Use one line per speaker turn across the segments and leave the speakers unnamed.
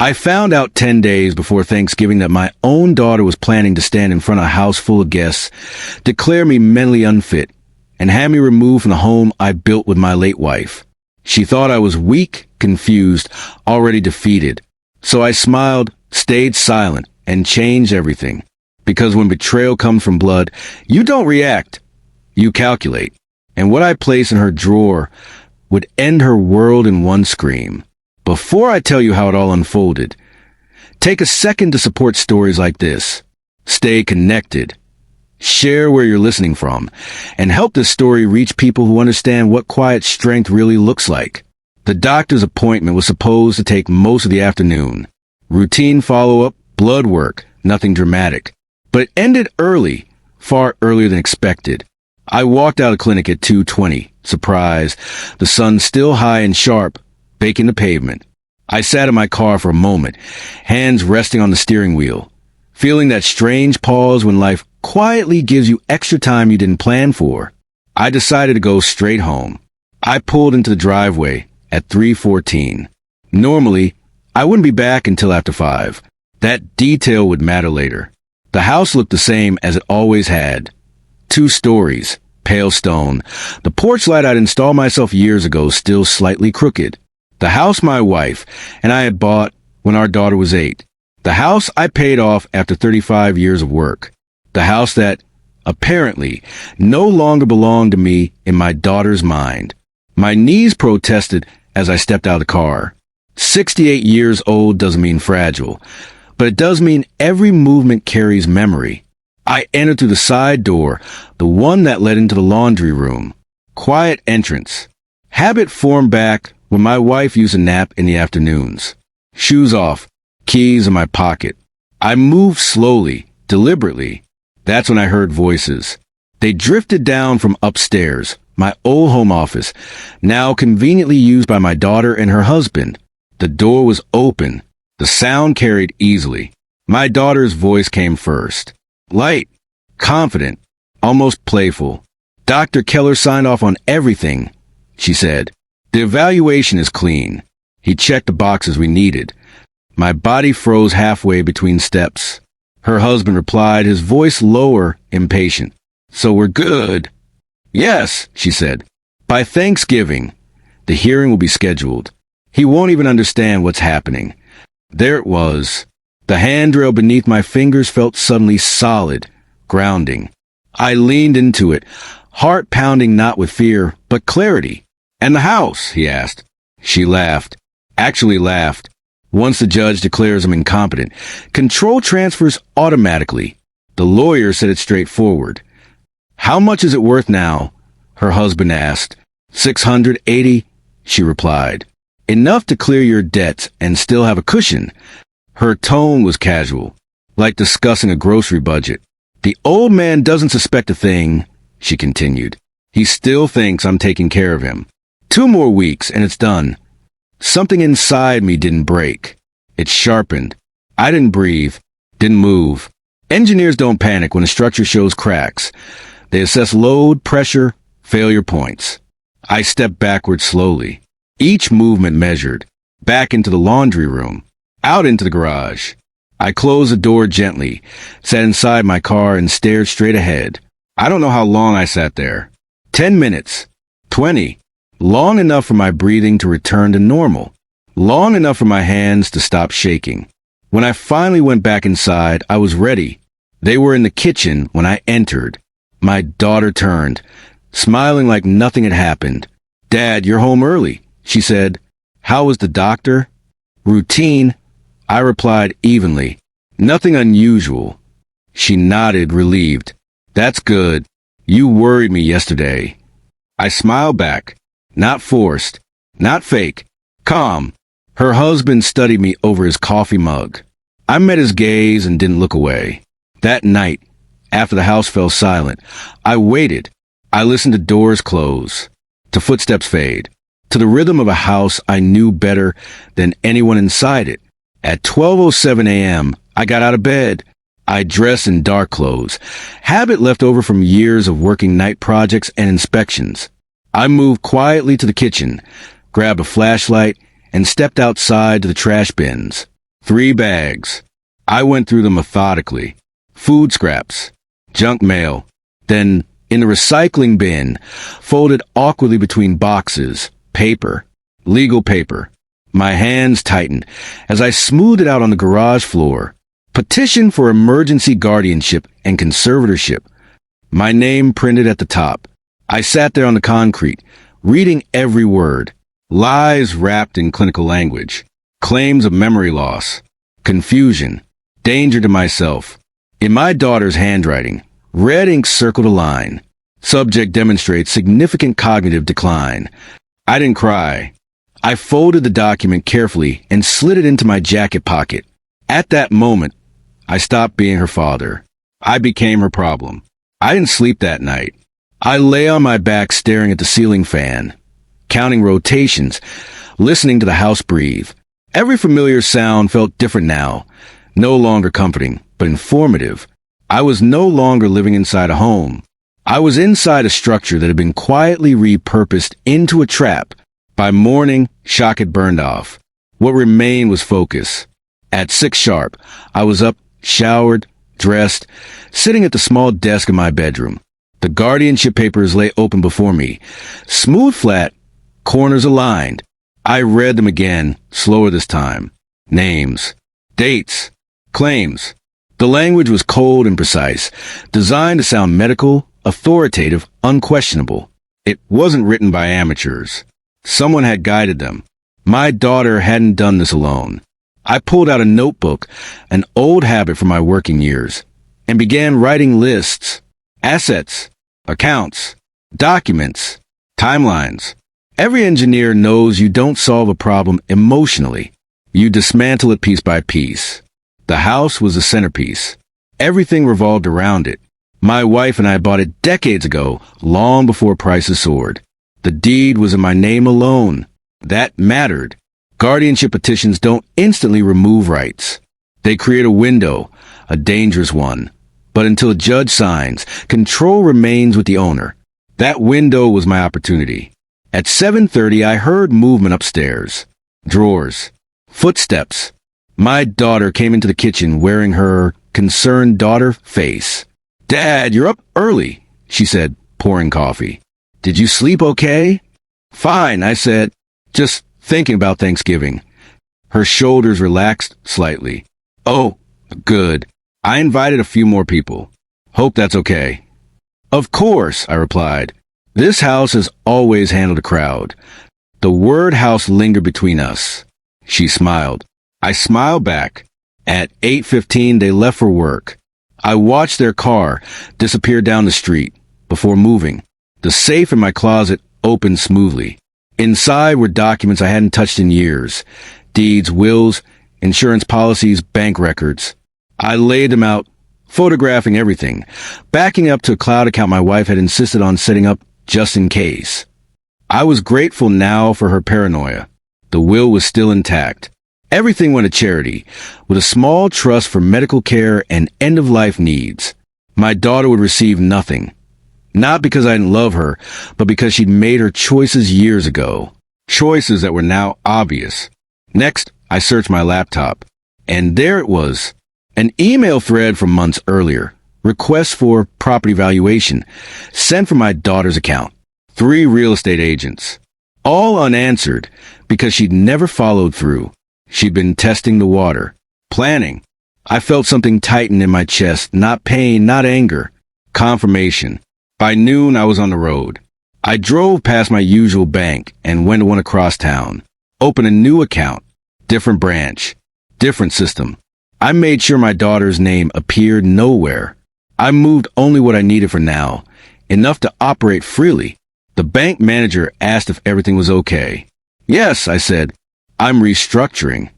I found out 10 days before Thanksgiving that my own daughter was planning to stand in front of a house full of guests, declare me mentally unfit, and have me removed from the home I built with my late wife. She thought I was weak, confused, already defeated. So I smiled, stayed silent, and changed everything. Because when betrayal comes from blood, you don't react. You calculate. And what I placed in her drawer would end her world in one scream. Before I tell you how it all unfolded, take a second to support stories like this. Stay connected. Share where you're listening from, and help this story reach people who understand what quiet strength really looks like. The doctor's appointment was supposed to take most of the afternoon. Routine follow-up, blood work, nothing dramatic. But it ended early, far earlier than expected. I walked out of clinic at 2:20, surprised, the sun still high and sharp, baking the pavement. I sat in my car for a moment, hands resting on the steering wheel, feeling that strange pause when life quietly gives you extra time you didn't plan for. I decided to go straight home. I pulled into the driveway at 3:14. Normally, I wouldn't be back until after 5. That detail would matter later. The house looked the same as it always had. 2 stories, pale stone. The porch light I'd installed myself years ago still slightly crooked. The house my wife and I had bought when our daughter was 8. The house I paid off after 35 years of work. The house that, apparently, no longer belonged to me in my daughter's mind. My knees protested as I stepped out of the car. 68 years old doesn't mean fragile, but it does mean every movement carries memory. I entered through the side door, the one that led into the laundry room. Quiet entrance. Habit formed back when my wife used a nap in the afternoons. Shoes off, keys in my pocket. I moved slowly, deliberately. That's when I heard voices. They drifted down from upstairs, my old home office, now conveniently used by my daughter and her husband. The door was open. The sound carried easily. My daughter's voice came first. Light, confident, almost playful. Dr. Keller signed off on everything, she said. The evaluation is clean. He checked the boxes we needed. My body froze halfway between steps. Her husband replied, his voice lower, impatient. So we're good. Yes, she said. By Thanksgiving, the hearing will be scheduled. He won't even understand what's happening. There it was. The handrail beneath my fingers felt suddenly solid, grounding. I leaned into it, heart pounding not with fear, but clarity. And the house? He asked. She laughed. Actually laughed. Once the judge declares I'm incompetent, control transfers automatically. The lawyer said it straightforward. How much is it worth now? Her husband asked. 680, she replied. Enough to clear your debts and still have a cushion. Her tone was casual, like discussing a grocery budget. The old man doesn't suspect a thing, she continued. He still thinks I'm taking care of him. 2 more weeks and it's done. Something inside me didn't break. It sharpened. I didn't breathe, didn't move. Engineers don't panic when a structure shows cracks. They assess load, pressure, failure points. I stepped backward slowly, each movement measured, back into the laundry room, out into the garage. I closed the door gently, sat inside my car and stared straight ahead. I don't know how long I sat there. 10 minutes. 20. Long enough for my breathing to return to normal. Long enough for my hands to stop shaking. When I finally went back inside, I was ready. They were in the kitchen when I entered. My daughter turned, smiling like nothing had happened. Dad, you're home early, she said. How was the doctor? Routine, I replied evenly. Nothing unusual. She nodded, relieved. That's good. You worried me yesterday. I smiled back. Not forced. Not fake. Calm. Her husband studied me over his coffee mug. I met his gaze and didn't look away. That night, after the house fell silent, I waited. I listened to doors close, to footsteps fade, to the rhythm of a house I knew better than anyone inside it. At 12:07 a.m., I got out of bed. I dressed in dark clothes, habit left over from years of working night projects and inspections. I moved quietly to the kitchen, grabbed a flashlight, and stepped outside to the trash bins. 3 bags. I went through them methodically. Food scraps, junk mail, then in the recycling bin, folded awkwardly between boxes, paper, legal paper. My hands tightened as I smoothed it out on the garage floor. Petition for emergency guardianship and conservatorship. My name printed at the top. I sat there on the concrete, reading every word. Lies wrapped in clinical language. Claims of memory loss. Confusion. Danger to myself. In my daughter's handwriting, red ink circled a line. Subject demonstrates significant cognitive decline. I didn't cry. I folded the document carefully and slid it into my jacket pocket. At that moment, I stopped being her father. I became her problem. I didn't sleep that night. I lay on my back staring at the ceiling fan, counting rotations, listening to the house breathe. Every familiar sound felt different now, no longer comforting, but informative. I was no longer living inside a home. I was inside a structure that had been quietly repurposed into a trap. By morning, shock had burned off. What remained was focus. At 6 sharp, I was up, showered, dressed, sitting at the small desk in my bedroom. The guardianship papers lay open before me, smooth flat, corners aligned. I read them again, slower this time. Names, dates, claims. The language was cold and precise, designed to sound medical, authoritative, unquestionable. It wasn't written by amateurs. Someone had guided them. My daughter hadn't done this alone. I pulled out a notebook, an old habit from my working years, and began writing lists, assets, accounts, documents, timelines. Every engineer knows you don't solve a problem emotionally. You dismantle it piece by piece. The house was the centerpiece. Everything revolved around it. My wife and I bought it decades ago, long before prices soared. The deed was in my name alone. That mattered. Guardianship petitions don't instantly remove rights. They create a window, a dangerous one. But until a judge signs, control remains with the owner. That window was my opportunity. At 7:30, I heard movement upstairs. Drawers. Footsteps. My daughter came into the kitchen wearing her concerned daughter face. "Dad, you're up early," she said, pouring coffee. "Did you sleep okay?" "Fine," I said, just thinking about Thanksgiving. Her shoulders relaxed slightly. "Oh, good. I invited a few more people. Hope that's okay." "Of course," I replied. This house has always handled a crowd. The word house lingered between us. She smiled. I smiled back. At 8:15, they left for work. I watched their car disappear down the street before moving. The safe in my closet opened smoothly. Inside were documents I hadn't touched in years. Deeds, wills, insurance policies, bank records. I laid them out, photographing everything, backing up to a cloud account my wife had insisted on setting up just in case. I was grateful now for her paranoia. The will was still intact. Everything went to charity, with a small trust for medical care and end-of-life needs. My daughter would receive nothing. Not because I didn't love her, but because she'd made her choices years ago. Choices that were now obvious. Next, I searched my laptop. And there it was. An email thread from months earlier. Request for property valuation. Sent from my daughter's account. 3 real estate agents. All unanswered because she'd never followed through. She'd been testing the water. Planning. I felt something tighten in my chest. Not pain, not anger. Confirmation. By noon, I was on the road. I drove past my usual bank and went to one across town. Opened a new account. Different branch. Different system. I made sure my daughter's name appeared nowhere. I moved only what I needed for now. Enough to operate freely. The bank manager asked if everything was okay. "Yes," I said. "I'm restructuring."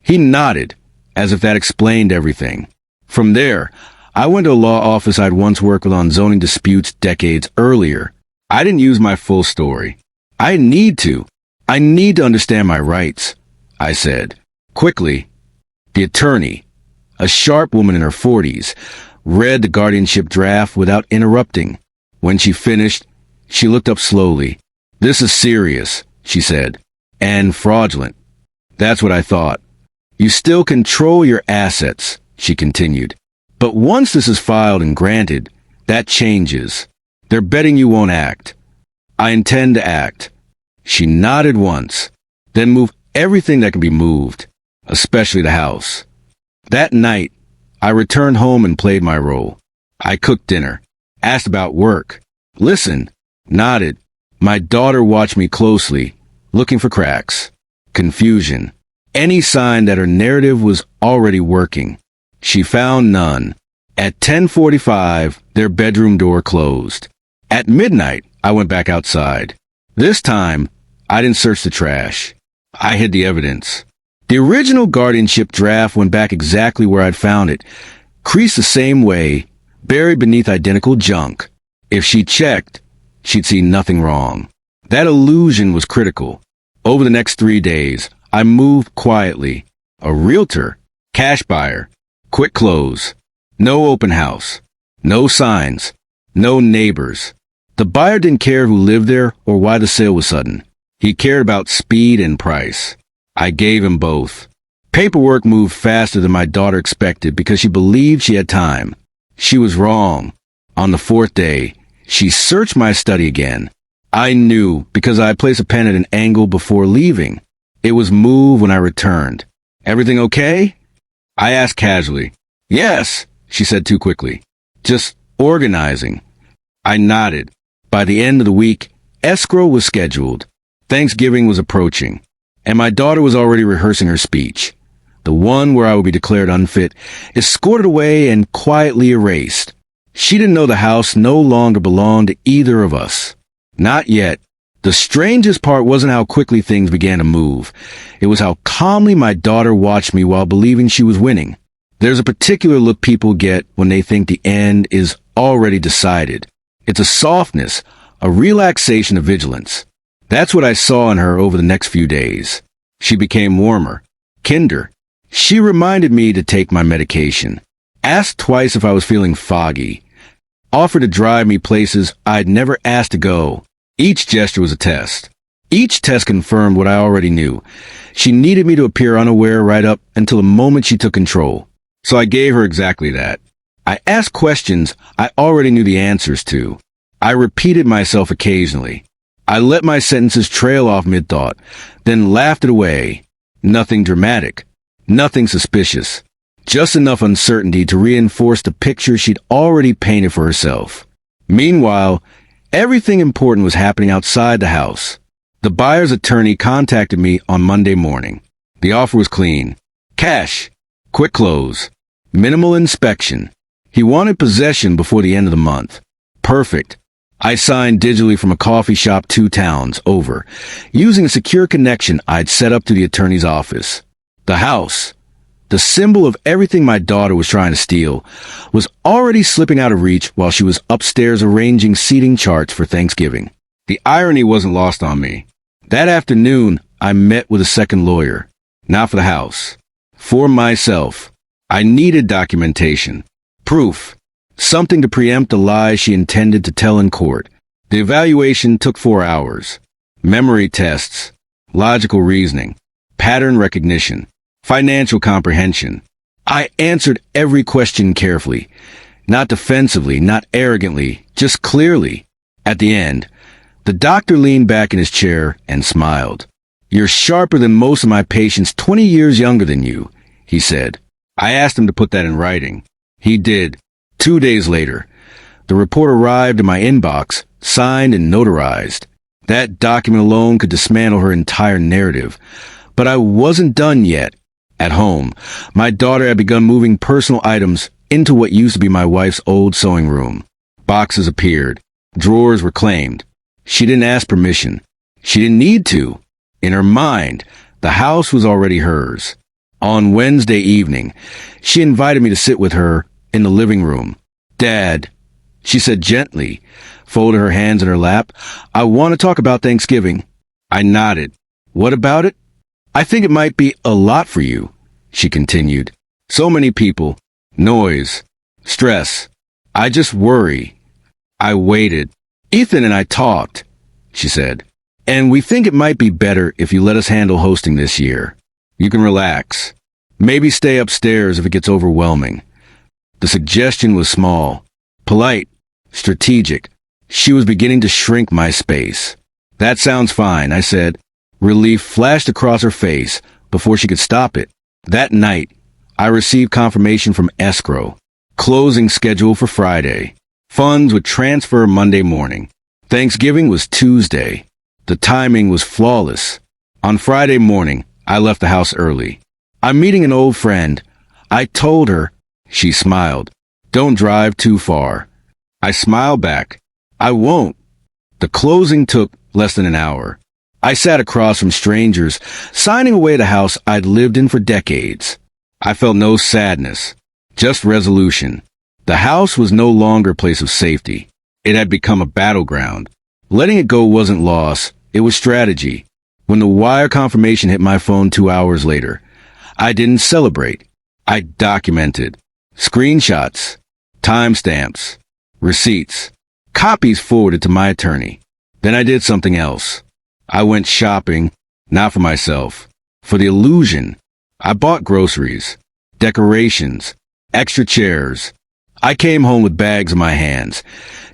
He nodded, as if that explained everything. From there, I went to a law office I'd once worked with on zoning disputes decades earlier. I didn't use my full story. I need to. I need to understand my rights, I said. Quickly, the attorney, a sharp woman in her 40s, read the guardianship draft without interrupting. When she finished, she looked up slowly. "This is serious," she said, "and fraudulent." That's what I thought. You still control your assets, she continued. But once this is filed and granted, that changes. They're betting you won't act. I intend to act. She nodded once, then moved everything that can be moved, especially the house. That night, I returned home and played my role. I cooked dinner, asked about work, listened, nodded. My daughter watched me closely, looking for cracks, confusion, any sign that her narrative was already working. She found none. At 10:45, their bedroom door closed. At midnight, I went back outside. This time, I didn't search the trash. I hid the evidence. The original guardianship draft went back exactly where I'd found it, creased the same way, buried beneath identical junk. If she checked, she'd see nothing wrong. That illusion was critical. Over the next 3 days, I moved quietly. A realtor, cash buyer, quick close. No open house. No signs. No neighbors. The buyer didn't care who lived there or why the sale was sudden. He cared about speed and price. I gave him both. Paperwork moved faster than my daughter expected because she believed she had time. She was wrong. On the 4th day, she searched my study again. I knew because I placed a pen at an angle before leaving. It was moved when I returned. Everything okay? I asked casually. Yes, she said too quickly. Just organizing. I nodded. By the end of the week, escrow was scheduled. Thanksgiving was approaching, and my daughter was already rehearsing her speech. The one where I would be declared unfit, escorted away and quietly erased. She didn't know the house no longer belonged to either of us. Not yet. The strangest part wasn't how quickly things began to move. It was how calmly my daughter watched me while believing she was winning. There's a particular look people get when they think the end is already decided. It's a softness, a relaxation of vigilance. That's what I saw in her over the next few days. She became warmer, kinder. She reminded me to take my medication, asked twice if I was feeling foggy, offered to drive me places I'd never asked to go. Each gesture was a test. Each test confirmed what I already knew. She needed me to appear unaware right up until the moment she took control. So I gave her exactly that. I asked questions I already knew the answers to. I repeated myself occasionally. I let my sentences trail off mid-thought, then laughed it away. Nothing dramatic. Nothing suspicious. Just enough uncertainty to reinforce the picture she'd already painted for herself. Meanwhile, everything important was happening outside the house. The buyer's attorney contacted me on Monday morning. The offer was clean. Cash. Quick close. Minimal inspection. He wanted possession before the end of the month. Perfect. I signed digitally from a coffee shop 2 towns over, using a secure connection I'd set up to the attorney's office. The house, the symbol of everything my daughter was trying to steal, was already slipping out of reach while she was upstairs arranging seating charts for Thanksgiving. The irony wasn't lost on me. That afternoon, I met with a second lawyer. Not for the house. For myself. I needed documentation. Proof. Something to preempt the lies she intended to tell in court. The evaluation took 4 hours. Memory tests. Logical reasoning. Pattern recognition. Financial comprehension. I answered every question carefully. Not defensively, not arrogantly, just clearly. At the end, the doctor leaned back in his chair and smiled. "You're sharper than most of my patients 20 years younger than you," he said. I asked him to put that in writing. He did. 2 days later, the report arrived in my inbox, signed and notarized. That document alone could dismantle her entire narrative. But I wasn't done yet. At home, my daughter had begun moving personal items into what used to be my wife's old sewing room. Boxes appeared. Drawers were claimed. She didn't ask permission. She didn't need to. In her mind, the house was already hers. On Wednesday evening, she invited me to sit with her in the living room. "Dad," she said gently, folded her hands in her lap, "I want to talk about Thanksgiving." I nodded. "What about it?" "I think it might be a lot for you," she continued. "So many people. Noise. Stress. I just worry." I waited. "Ethan and I talked," she said, "and we think it might be better if you let us handle hosting this year. You can relax. Maybe stay upstairs if it gets overwhelming. The suggestion was small, polite, strategic. She was beginning to shrink my space. That sounds fine, I said. Relief flashed across her face before she could stop it. That night, I received confirmation from escrow. Closing schedule for Friday. Funds would transfer Monday morning. Thanksgiving was Tuesday. The timing was flawless. On Friday morning, I left the house early. I'm meeting an old friend. I told her. She smiled. Don't drive too far. I smiled back. I won't. The closing took less than an hour. I sat across from strangers, signing away the house I'd lived in for decades. I felt no sadness, just resolution. The house was no longer a place of safety. It had become a battleground. Letting it go wasn't loss, it was strategy. When the wire confirmation hit my phone 2 hours later, I didn't celebrate. I documented. Screenshots, timestamps, receipts, copies forwarded to my attorney. Then I did something else. I went shopping, not for myself, for the illusion. I bought groceries, decorations, extra chairs. I came home with bags in my hands,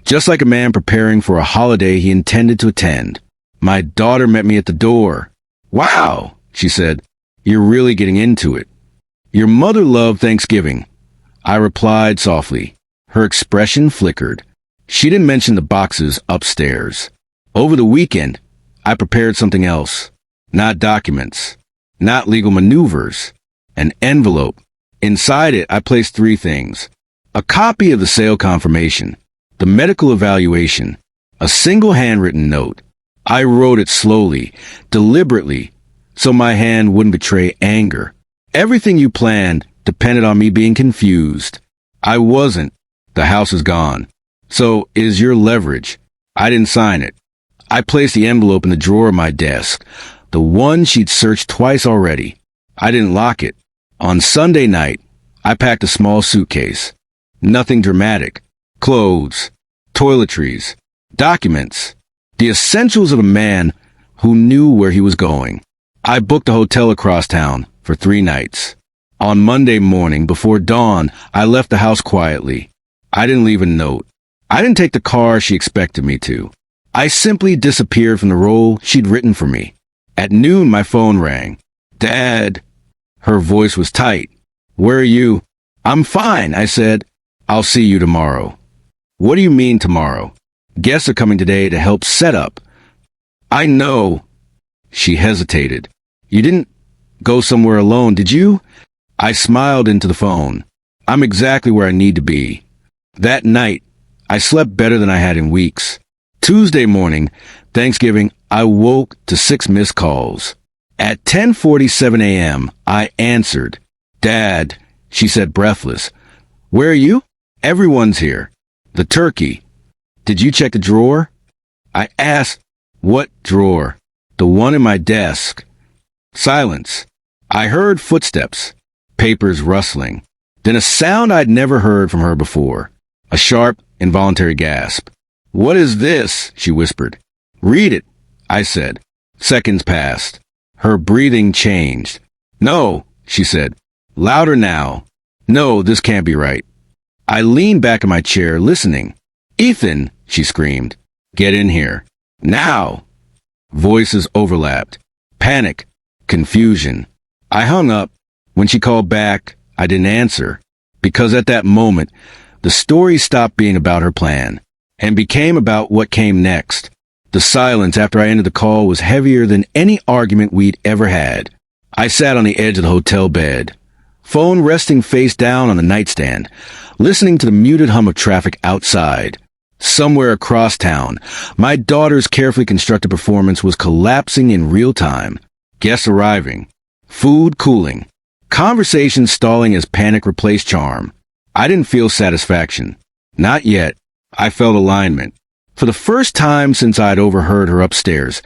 just like a man preparing for a holiday he intended to attend. My daughter met me at the door. Wow, she said, you're really getting into it. Your mother loved Thanksgiving. I replied softly. Her expression flickered. She didn't mention the boxes upstairs. Over the weekend, I prepared something else. Not documents. Not legal maneuvers. An envelope. Inside it, I placed 3 things. A copy of the sale confirmation. The medical evaluation. A single handwritten note. I wrote it slowly, deliberately, so my hand wouldn't betray anger. Everything you planned depended on me being confused. I wasn't. The house is gone. So is your leverage. I didn't sign it. I placed the envelope in the drawer of my desk, the one she'd searched twice already. I didn't lock it. On Sunday night, I packed a small suitcase. Nothing dramatic. Clothes, toiletries, documents, the essentials of a man who knew where he was going. I booked a hotel across town for 3 nights. On Monday morning, before dawn, I left the house quietly. I didn't leave a note. I didn't take the car she expected me to. I simply disappeared from the role she'd written for me. At noon, my phone rang. Dad. Her voice was tight. Where are you? I'm fine, I said. I'll see you tomorrow. What do you mean tomorrow? Guests are coming today to help set up. I know. She hesitated. You didn't go somewhere alone, did you? I smiled into the phone. I'm exactly where I need to be. That night, I slept better than I had in weeks. Tuesday morning, Thanksgiving, I woke to 6 missed calls. At 10:47 a.m., I answered. Dad, she said breathless. Where are you? Everyone's here. The turkey. Did you check the drawer? I asked. What drawer? The one in my desk. Silence. I heard footsteps, papers rustling. Then a sound I'd never heard from her before. A sharp, involuntary gasp. What is this? She whispered. Read it, I said. Seconds passed. Her breathing changed. No, she said. Louder now. No, this can't be right. I leaned back in my chair, listening. Ethan, she screamed. Get in here. Now. Voices overlapped. Panic. Confusion. I hung up. When she called back, I didn't answer. Because at that moment, the story stopped being about her plan and became about what came next. The silence after I ended the call was heavier than any argument we'd ever had. I sat on the edge of the hotel bed, phone resting face down on the nightstand, listening to the muted hum of traffic outside. Somewhere across town, my daughter's carefully constructed performance was collapsing in real time. Guests arriving, food cooling, conversation stalling as panic replaced charm. I didn't feel satisfaction. Not yet. I felt alignment. For the first time since I'd overheard her upstairs,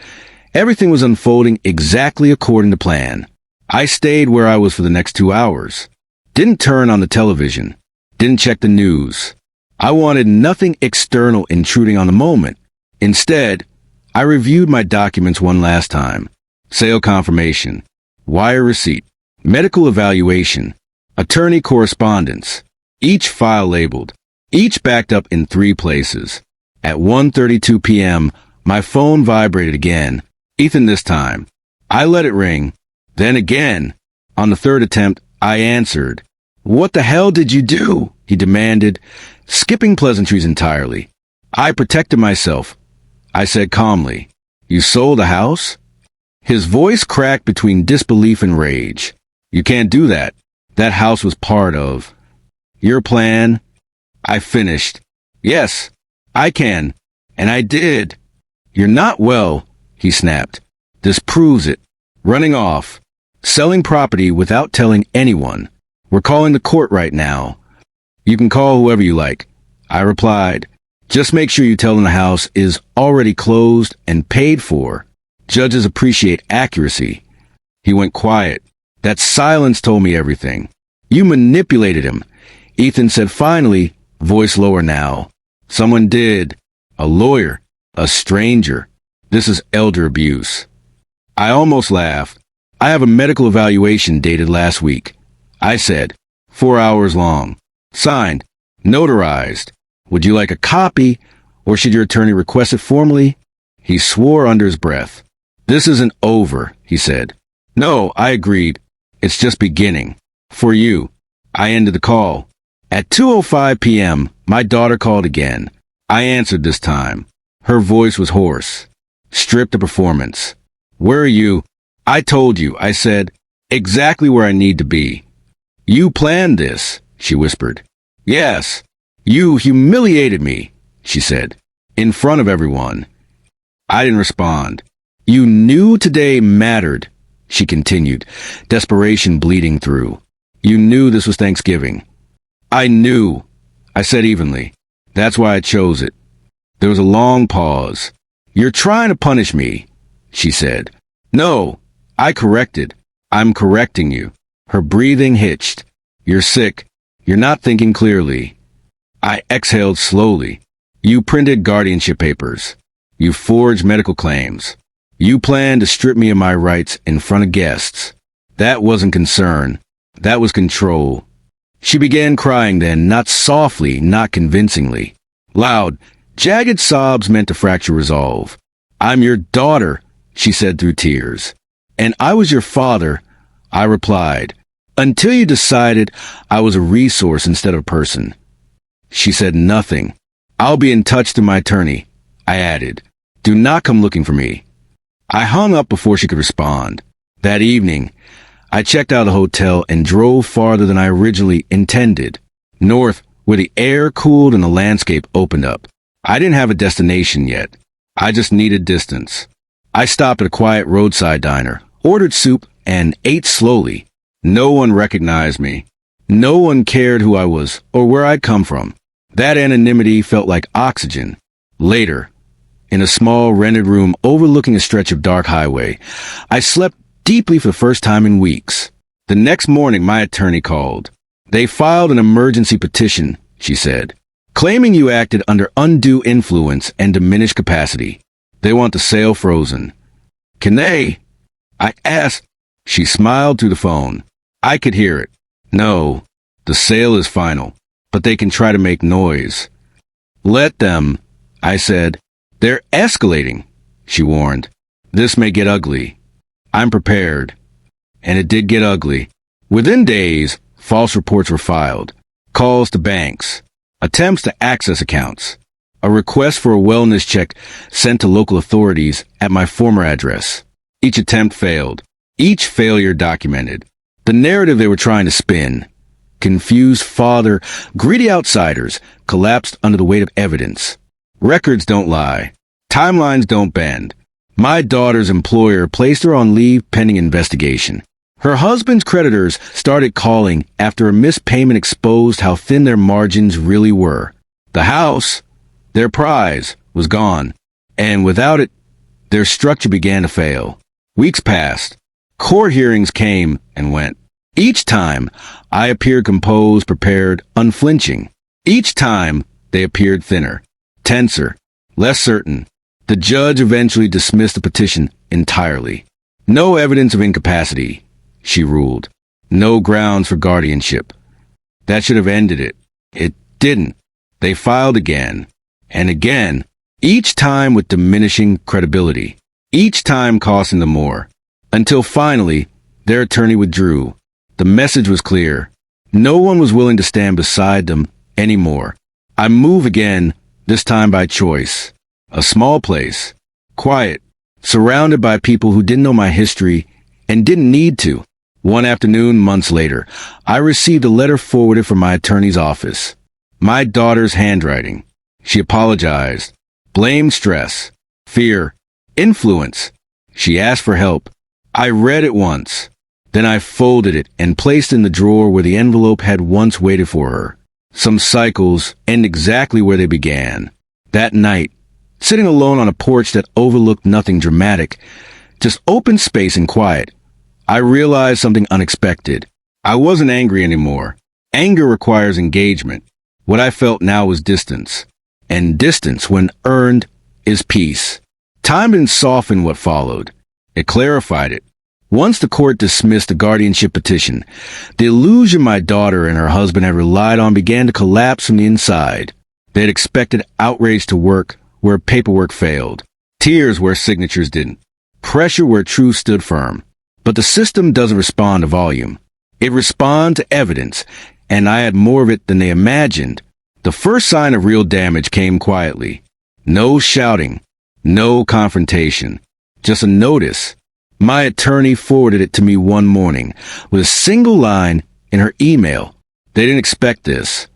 everything was unfolding exactly according to plan. I stayed where I was for the next 2 hours. Didn't turn on the television. Didn't check the news. I wanted nothing external intruding on the moment. Instead, I reviewed my documents one last time. Sale confirmation. Wire receipt. medical evaluation, attorney correspondence, each file labeled, each backed up in 3 places. At 1:32 p.m., my phone vibrated again. Ethan this time. I let it ring. Then again. On the 3rd attempt, I answered. "What the hell did you do?" he demanded, skipping pleasantries entirely. I protected myself. I said calmly, "You sold a house?" His voice cracked between disbelief and rage. "You can't do that. That house was part of your plan." I finished. "Yes, I can. And I did." "You're not well," he snapped. "This proves it. Running off. Selling property without telling anyone. We're calling the court right now." "You can call whoever you like," I replied. "Just make sure you tell them the house is already closed and paid for. Judges appreciate accuracy." He went quiet. That silence told me everything. "You manipulated him," Ethan said finally, voice lower now. "Someone did. A lawyer. A stranger. This is elder abuse." I almost laughed. "I have a medical evaluation dated last week," I said. 4 hours long. Signed. Notarized. "Would you like a copy, or should your attorney request it formally?" He swore under his breath. "This isn't over," he said. "No," I agreed. "It's just beginning. For you." I ended the call. At 2:05 p.m., my daughter called again. I answered this time. Her voice was hoarse. Stripped of performance. "Where are you?" "I told you," I said. "Exactly where I need to be." "You planned this," she whispered. "Yes. You humiliated me," she said. "In front of everyone." I didn't respond. "You knew today mattered," she continued, desperation bleeding through. "You knew this was Thanksgiving." "I knew," I said evenly. "That's why I chose it." There was a long pause. "You're trying to punish me," she said. "No," I corrected. "I'm correcting you." Her breathing hitched. "You're sick. You're not thinking clearly." I exhaled slowly. "You printed guardianship papers. You forged medical claims. You planned to strip me of my rights in front of guests. That wasn't concern. That was control." She began crying then, not softly, not convincingly. Loud, jagged sobs meant to fracture resolve. "I'm your daughter," she said through tears. "And I was your father," I replied, "until you decided I was a resource instead of a person." She said nothing. "I'll be in touch through my attorney," I added. "Do not come looking for me." I hung up before she could respond. That evening, I checked out of the hotel and drove farther than I originally intended. North, where the air cooled and the landscape opened up. I didn't have a destination yet. I just needed distance. I stopped at a quiet roadside diner, ordered soup, and ate slowly. No one recognized me. No one cared who I was or where I'd come from. That anonymity felt like oxygen. Later, in a small rented room overlooking a stretch of dark highway, I slept deeply for the first time in weeks. The next morning, my attorney called. "They filed an emergency petition," she said, "claiming you acted under undue influence and diminished capacity. They want the sale frozen." "Can they?" I asked. She smiled through the phone. I could hear it. "No, the sale is final, but they can try to make noise." "Let them," I said. "They're escalating," she warned. "This may get ugly." I'm prepared. And it did get ugly. Within days, false reports were filed. Calls to banks. Attempts to access accounts. A request for a wellness check sent to local authorities at my former address. Each attempt failed. Each failure documented. The narrative they were trying to spin. Confused father, greedy outsiders, collapsed under the weight of evidence. Records don't lie. Timelines don't bend. My daughter's employer placed her on leave pending investigation. Her husband's creditors started calling after a missed payment exposed how thin their margins really were. The house, their prize, was gone. And without it, their structure began to fail. Weeks passed. Court hearings came and went. Each time, I appeared composed, prepared, unflinching. Each time, they appeared thinner, tenser, less certain. The judge eventually dismissed the petition entirely. "No evidence of incapacity," she ruled. No grounds for guardianship. That should have ended it. It didn't. They filed again and again, each time with diminishing credibility, each time costing them more, until finally their attorney withdrew. The message was clear. No one was willing to stand beside them anymore. I move again, this time by choice. A small place, quiet, surrounded by people who didn't know my history and didn't need to. One afternoon, months later, I received a letter forwarded from my attorney's office. My daughter's handwriting. She apologized, blamed stress, fear, influence. She asked for help. I read it once. Then I folded it and placed it in the drawer where the envelope had once waited for her. Some cycles end exactly where they began. That night, sitting alone on a porch that overlooked nothing dramatic, just open space and quiet, I realized something unexpected. I wasn't angry anymore. Anger requires engagement. What I felt now was distance. And distance, when earned, is peace. Time didn't soften what followed. It clarified it. Once the court dismissed the guardianship petition, the illusion my daughter and her husband had relied on began to collapse from the inside. They had expected outrage to work where paperwork failed, tears where signatures didn't, pressure where truth stood firm. But the system doesn't respond to volume. It responds to evidence, and I had more of it than they imagined. The first sign of real damage came quietly. No shouting, no confrontation, just a notice. My attorney forwarded it to me one morning with a single line in her email. They didn't expect this.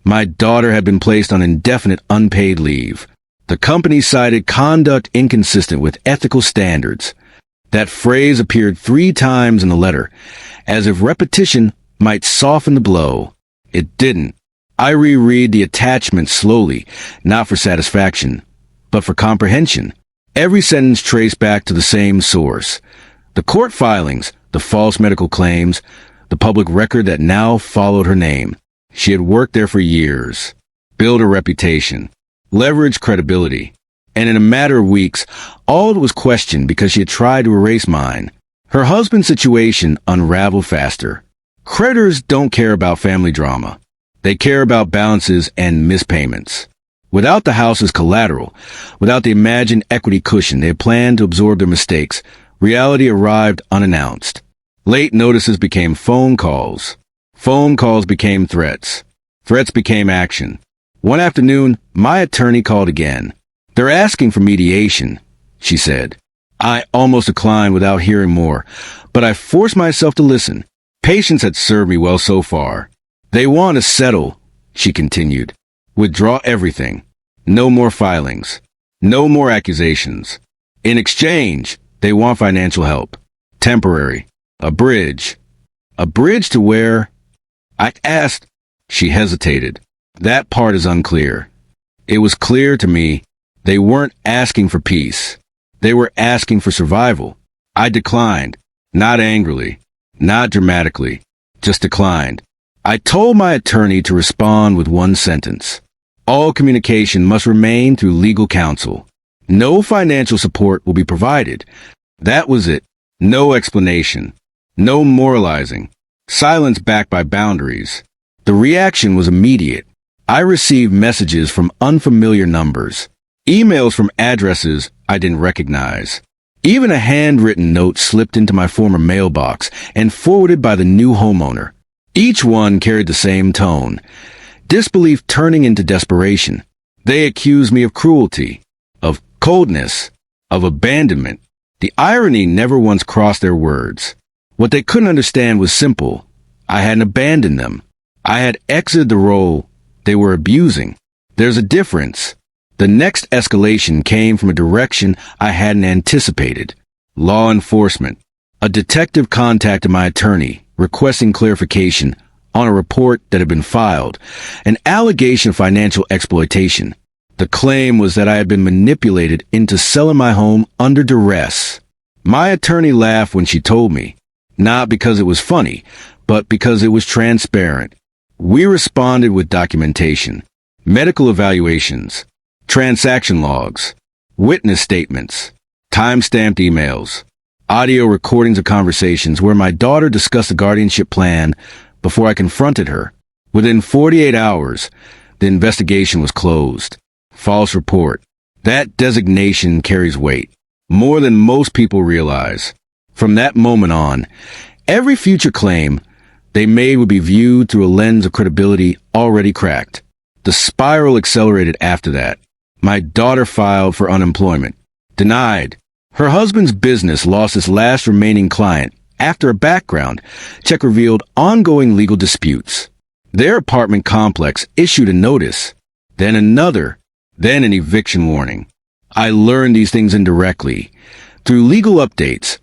My daughter had been placed on indefinite unpaid leave. The company cited conduct inconsistent with ethical standards. That phrase appeared 3 times in the letter, as if repetition might soften the blow. It didn't. I reread the attachment slowly, not for satisfaction, but for comprehension. Every sentence traced back to the same source. The court filings, the false medical claims, the public record that now followed her name. She had worked there for years, built a reputation, leveraged credibility. And in a matter of weeks, all was questioned because she had tried to erase mine. Her husband's situation unraveled faster. Creditors don't care about family drama. They care about balances and mispayments. Without the house as collateral, without the imagined equity cushion they had planned to absorb their mistakes, reality arrived unannounced. Late notices became phone calls. Phone calls became threats. Threats became action. One afternoon, my attorney called again. "They're asking for mediation," she said. I almost declined without hearing more, but I forced myself to listen. Patience had served me well so far. "They want to settle," she continued. "Withdraw everything. No more filings. No more accusations. In exchange, they want financial help. Temporary. A bridge. A bridge to where?" I asked. She hesitated. "That part is unclear." It was clear to me. They weren't asking for peace. They were asking for survival. I declined. Not angrily. Not dramatically. Just declined. I told my attorney to respond with one sentence. All communication must remain through legal counsel. No financial support will be provided. That was it. No explanation. No moralizing. Silence backed by boundaries. The reaction was immediate. I received messages from unfamiliar numbers. Emails from addresses I didn't recognize. Even a handwritten note slipped into my former mailbox and forwarded by the new homeowner. Each one carried the same tone. Disbelief turning into desperation. They accused me of cruelty, of coldness, of abandonment. The irony never once crossed their words. What they couldn't understand was simple. I hadn't abandoned them. I had exited the role they were abusing. There's a difference. The next escalation came from a direction I hadn't anticipated. Law enforcement. A detective contacted my attorney, requesting clarification on a report that had been filed, an allegation of financial exploitation. The claim was that I had been manipulated into selling my home under duress. My attorney laughed when she told me, not because it was funny, but because it was transparent. We responded with documentation, medical evaluations, transaction logs, witness statements, time-stamped emails. Audio recordings of conversations where my daughter discussed the guardianship plan before I confronted her. Within 48 hours, the investigation was closed. False report. That designation carries weight, more than most people realize. From that moment on, every future claim they made would be viewed through a lens of credibility already cracked. The spiral accelerated after that. My daughter filed for unemployment. Denied. Her husband's business lost its last remaining client after a background check revealed ongoing legal disputes. Their apartment complex issued a notice, then another, then an eviction warning. I learned these things indirectly, through legal updates,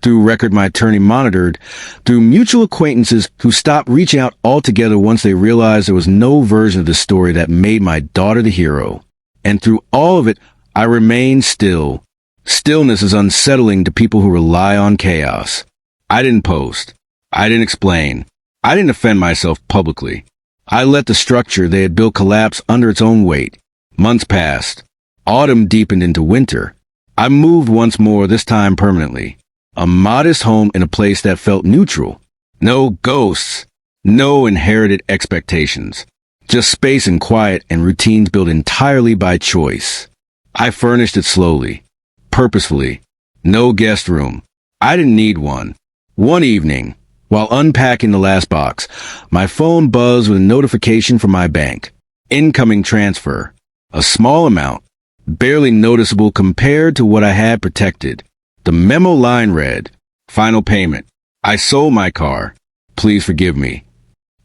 through record my attorney monitored, through mutual acquaintances who stopped reaching out altogether once they realized there was no version of the story that made my daughter the hero. And through all of it, I remained still. Stillness is unsettling to people who rely on chaos. I didn't post. I didn't explain. I didn't defend myself publicly. I let the structure they had built collapse under its own weight. Months passed. Autumn deepened into winter. I moved once more, this time permanently. A modest home in a place that felt neutral. No ghosts. No inherited expectations. Just space and quiet and routines built entirely by choice. I furnished it slowly. Purposefully. No guest room. I didn't need one. One evening, while unpacking the last box, my phone buzzed with a notification from my bank. Incoming transfer. A small amount, barely noticeable compared to what I had protected. The memo line read, "Final payment. I sold my car. Please forgive me."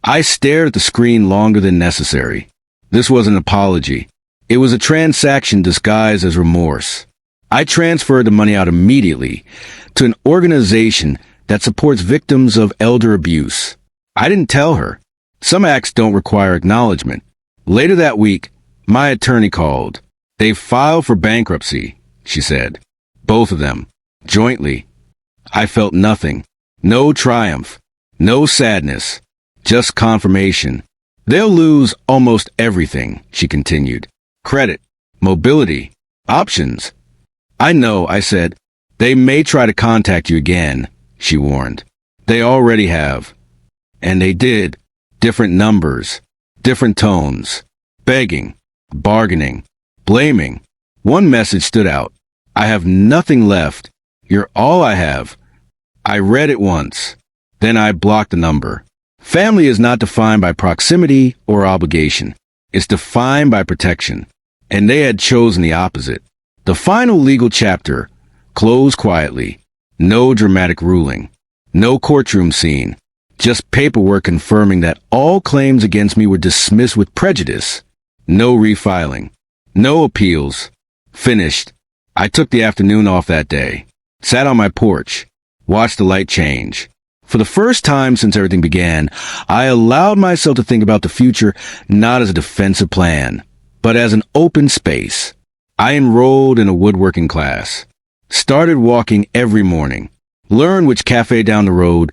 I stared at the screen longer than necessary. This was an apology. It was a transaction disguised as remorse. I transferred the money out immediately to an organization that supports victims of elder abuse. I didn't tell her. Some acts don't require acknowledgement. Later that week, my attorney called. "They filed for bankruptcy," she said. Both of them. Jointly. I felt nothing. No triumph. No sadness. Just confirmation. "They'll lose almost everything," she continued. "Credit. Mobility. Options." "I know," I said. "They may try to contact you again," she warned. "They already have." And they did. Different numbers. Different tones. Begging. Bargaining. Blaming. One message stood out. "I have nothing left. You're all I have." I read it once. Then I blocked the number. Family is not defined by proximity or obligation. It's defined by protection. And they had chosen the opposite. The final legal chapter closed quietly. No dramatic ruling. No courtroom scene. Just paperwork confirming that all claims against me were dismissed with prejudice. No refiling. No appeals. Finished. I took the afternoon off that day. Sat on my porch. Watched the light change. For the first time since everything began, I allowed myself to think about the future not as a defensive plan, but as an open space. I enrolled in a woodworking class. Started walking every morning. Learned which cafe down the road.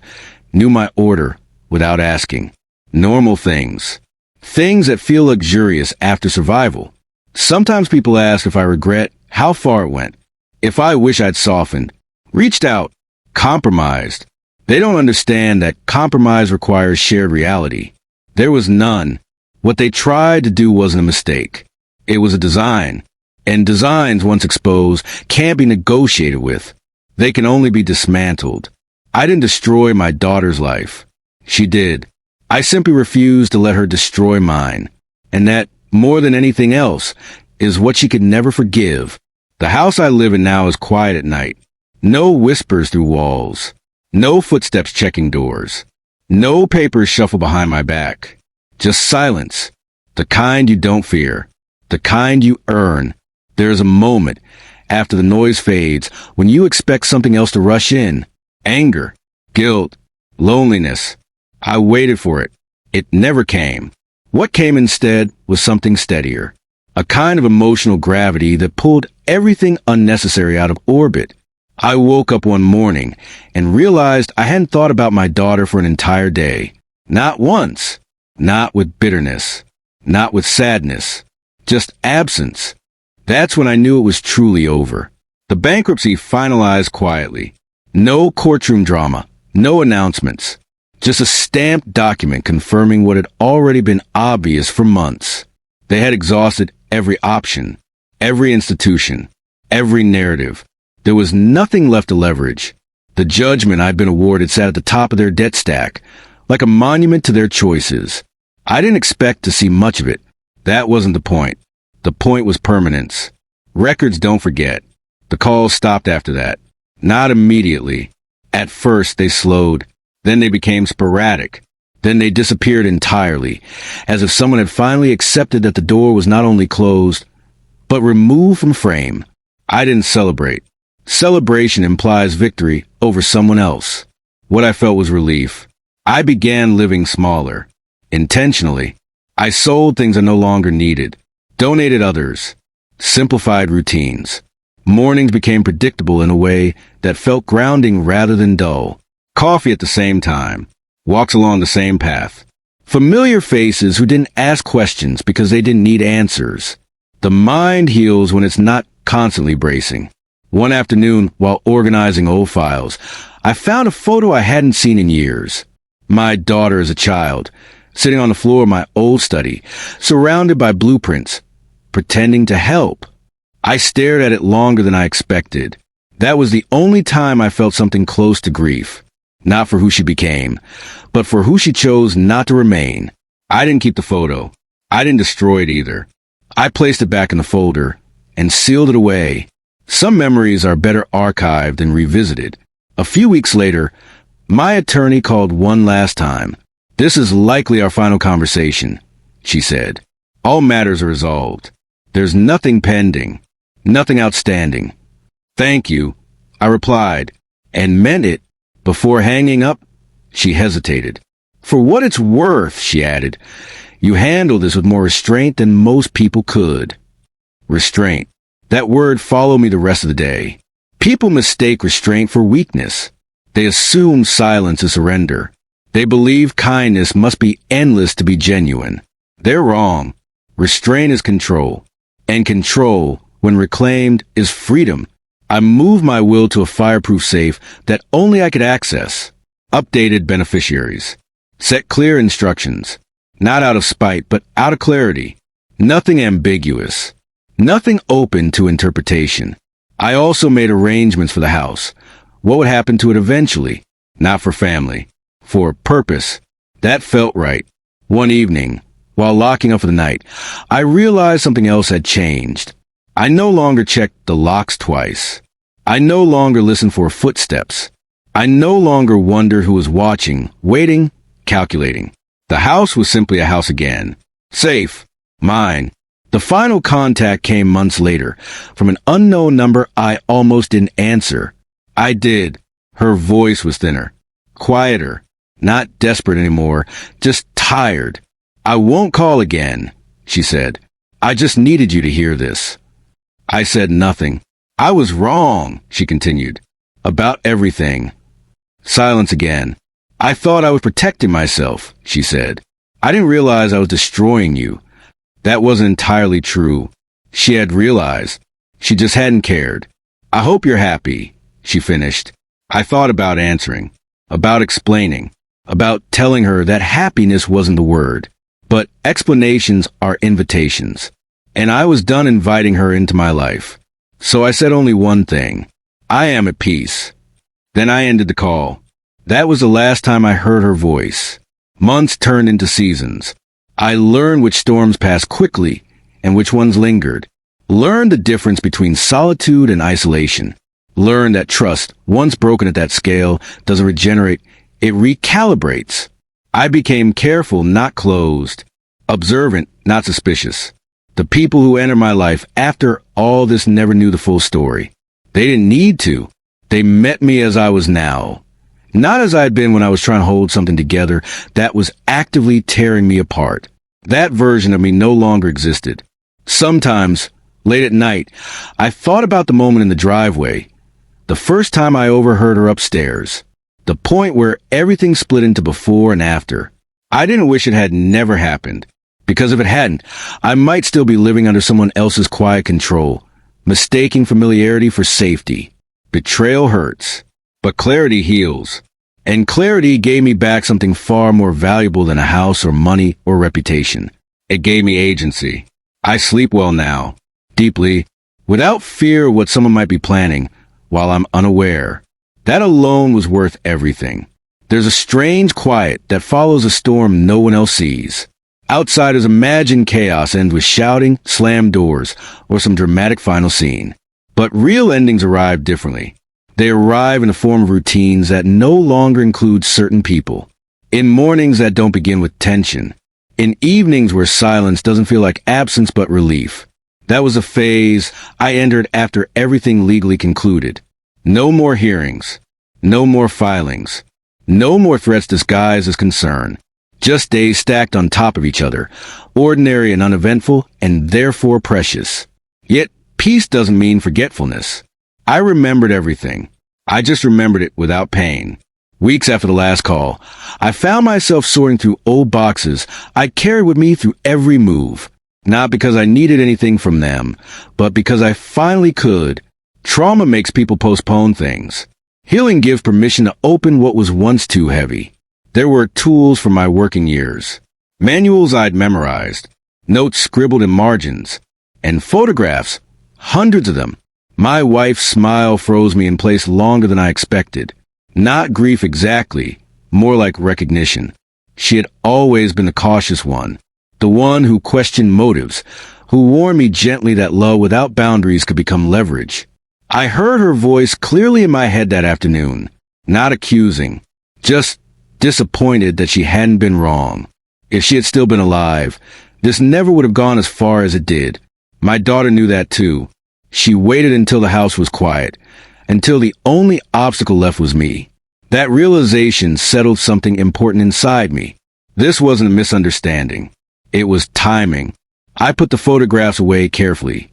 Knew my order without asking. Normal things. Things that feel luxurious after survival. Sometimes people ask if I regret how far it went. If I wish I'd softened. Reached out. Compromised. They don't understand that compromise requires shared reality. There was none. What they tried to do wasn't a mistake. It was a design. And designs, once exposed, can't be negotiated with. They can only be dismantled. I didn't destroy my daughter's life. She did. I simply refused to let her destroy mine. And that, more than anything else, is what she could never forgive. The house I live in now is quiet at night. No whispers through walls. No footsteps checking doors. No papers shuffle behind my back. Just silence. The kind you don't fear. The kind you earn. There is a moment, after the noise fades, when you expect something else to rush in. Anger. Guilt. Loneliness. I waited for it. It never came. What came instead was something steadier. A kind of emotional gravity that pulled everything unnecessary out of orbit. I woke up one morning and realized I hadn't thought about my daughter for an entire day. Not once. Not with bitterness. Not with sadness. Just absence. That's when I knew it was truly over. The bankruptcy finalized quietly. No courtroom drama, no announcements. Just a stamped document confirming what had already been obvious for months. They had exhausted every option, every institution, every narrative. There was nothing left to leverage. The judgment I'd been awarded sat at the top of their debt stack, like a monument to their choices. I didn't expect to see much of it. That wasn't the point. The point was permanence. Records don't forget. The calls stopped after that. Not immediately. At first, they slowed. Then they became sporadic. Then they disappeared entirely, as if someone had finally accepted that the door was not only closed, but removed from frame. I didn't celebrate. Celebration implies victory over someone else. What I felt was relief. I began living smaller. Intentionally. I sold things I no longer needed. Donated others. Simplified routines. Mornings became predictable in a way that felt grounding rather than dull. Coffee at the same time. Walks along the same path. Familiar faces who didn't ask questions because they didn't need answers. The mind heals when it's not constantly bracing. One afternoon, while organizing old files, I found a photo I hadn't seen in years. My daughter as a child, sitting on the floor of my old study, surrounded by blueprints, pretending to help. I stared at it longer than I expected. That was the only time I felt something close to grief. Not for who she became, but for who she chose not to remain. I didn't keep the photo. I didn't destroy it either. I placed it back in the folder and sealed it away. Some memories are better archived than revisited. A few weeks later, my attorney called one last time. "This is likely our final conversation," she said. "All matters are resolved. There's nothing pending, nothing outstanding." "Thank you," I replied, and meant it. Before hanging up, she hesitated. "For what it's worth," she added, "you handle this with more restraint than most people could." Restraint. That word followed me the rest of the day. People mistake restraint for weakness. They assume silence is surrender. They believe kindness must be endless to be genuine. They're wrong. Restraint is control. And control, when reclaimed, is freedom. I moved my will to a fireproof safe that only I could access. Updated beneficiaries. Set clear instructions. Not out of spite, but out of clarity. Nothing ambiguous. Nothing open to interpretation. I also made arrangements for the house. What would happen to it eventually? Not for family. For purpose. That felt right. One evening, while locking up for the night, I realized something else had changed. I no longer checked the locks twice. I no longer listened for footsteps. I no longer wondered who was watching, waiting, calculating. The house was simply a house again. Safe. Mine. The final contact came months later, from an unknown number I almost didn't answer. I did. Her voice was thinner. Quieter. Not desperate anymore. Just tired. "I won't call again," she said. "I just needed you to hear this." I said nothing. "I was wrong," she continued. "About everything." Silence again. "I thought I was protecting myself," she said. "I didn't realize I was destroying you." That wasn't entirely true. She had realized. She just hadn't cared. "I hope you're happy," she finished. I thought about answering, about explaining, about telling her that happiness wasn't the word. But explanations are invitations. And I was done inviting her into my life. So I said only one thing. "I am at peace." Then I ended the call. That was the last time I heard her voice. Months turned into seasons. I learned which storms passed quickly and which ones lingered. Learned the difference between solitude and isolation. Learned that trust, once broken at that scale, doesn't regenerate, it recalibrates. I became careful, not closed. Observant, not suspicious. The people who entered my life after all this never knew the full story. They didn't need to. They met me as I was now. Not as I had been when I was trying to hold something together that was actively tearing me apart. That version of me no longer existed. Sometimes, late at night, I thought about the moment in the driveway. The first time I overheard her upstairs. The point where everything split into before and after. I didn't wish it had never happened. Because if it hadn't, I might still be living under someone else's quiet control, mistaking familiarity for safety. Betrayal hurts. But clarity heals. And clarity gave me back something far more valuable than a house or money or reputation. It gave me agency. I sleep well now, deeply, without fear of what someone might be planning, while I'm unaware. That alone was worth everything. There's a strange quiet that follows a storm no one else sees. Outsiders imagine chaos ends with shouting, slammed doors, or some dramatic final scene. But real endings arrive differently. They arrive in the form of routines that no longer include certain people. In mornings that don't begin with tension. In evenings where silence doesn't feel like absence but relief. That was a phase I entered after everything legally concluded. No more hearings. No more filings. No more threats disguised as concern. Just days stacked on top of each other, ordinary and uneventful, and therefore precious. Yet, peace doesn't mean forgetfulness. I remembered everything. I just remembered it without pain. Weeks after the last call, I found myself sorting through old boxes I carried with me through every move. Not because I needed anything from them, but because I finally could. Trauma makes people postpone things. Healing gives permission to open what was once too heavy. There were tools from my working years. Manuals I'd memorized. Notes scribbled in margins. And photographs. Hundreds of them. My wife's smile froze me in place longer than I expected. Not grief exactly, more like recognition. She had always been the cautious one, the one who questioned motives, who warned me gently that love without boundaries could become leverage. I heard her voice clearly in my head that afternoon, not accusing, just disappointed that she hadn't been wrong. If she had still been alive, this never would have gone as far as it did. My daughter knew that too. She waited until the house was quiet, until the only obstacle left was me. That realization settled something important inside me. This wasn't a misunderstanding. It was timing. I put the photographs away carefully,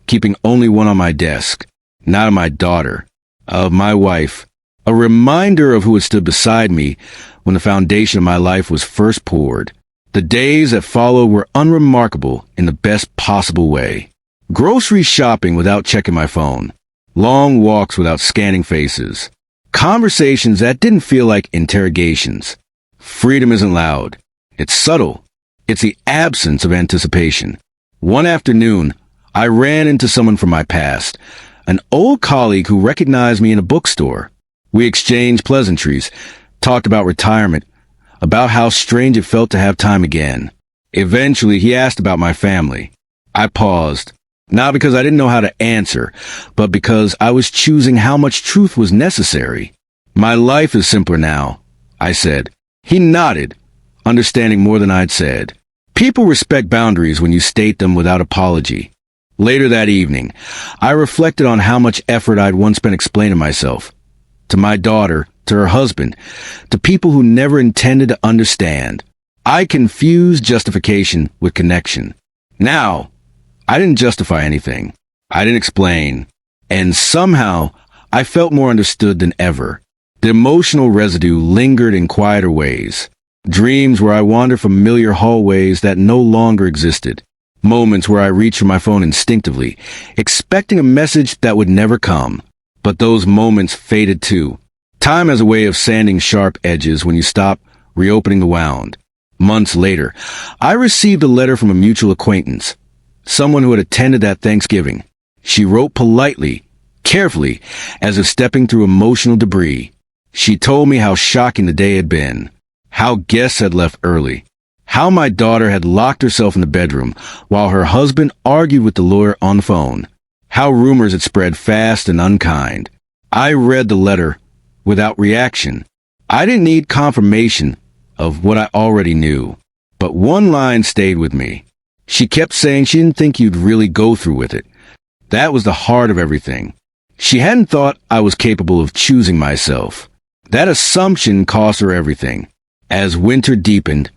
keeping only one on my desk, not of my daughter, of my wife, a reminder of who had stood beside me when the foundation of my life was first poured. The days that followed were unremarkable in the best possible way. Grocery shopping without checking my phone. Long walks without scanning faces. Conversations that didn't feel like interrogations. Freedom isn't loud. It's subtle. It's the absence of anticipation. One afternoon, I ran into someone from my past, an old colleague who recognized me in a bookstore. We exchanged pleasantries, talked about retirement, about how strange it felt to have time again. Eventually, he asked about my family. I paused. Not because I didn't know how to answer, but because I was choosing how much truth was necessary. My life is simpler now, I said. He nodded, understanding more than I'd said. People respect boundaries when you state them without apology. Later that evening, I reflected on how much effort I'd once spent explaining myself. To my daughter, to her husband, to people who never intended to understand. I confused justification with connection. Now, I didn't justify anything. I didn't explain. And somehow, I felt more understood than ever. The emotional residue lingered in quieter ways. Dreams where I wandered familiar hallways that no longer existed. Moments where I reached for my phone instinctively, expecting a message that would never come. But those moments faded too. Time has a way of sanding sharp edges when you stop reopening the wound. Months later, I received a letter from a mutual acquaintance. Someone who had attended that Thanksgiving. She wrote politely, carefully, as if stepping through emotional debris. She told me how shocking the day had been, how guests had left early, how my daughter had locked herself in the bedroom while her husband argued with the lawyer on the phone, how rumors had spread fast and unkind. I read the letter without reaction. I didn't need confirmation of what I already knew, but one line stayed with me. She kept saying she didn't think you'd really go through with it. That was the heart of everything. She hadn't thought I was capable of choosing myself. That assumption cost her everything. As winter deepened,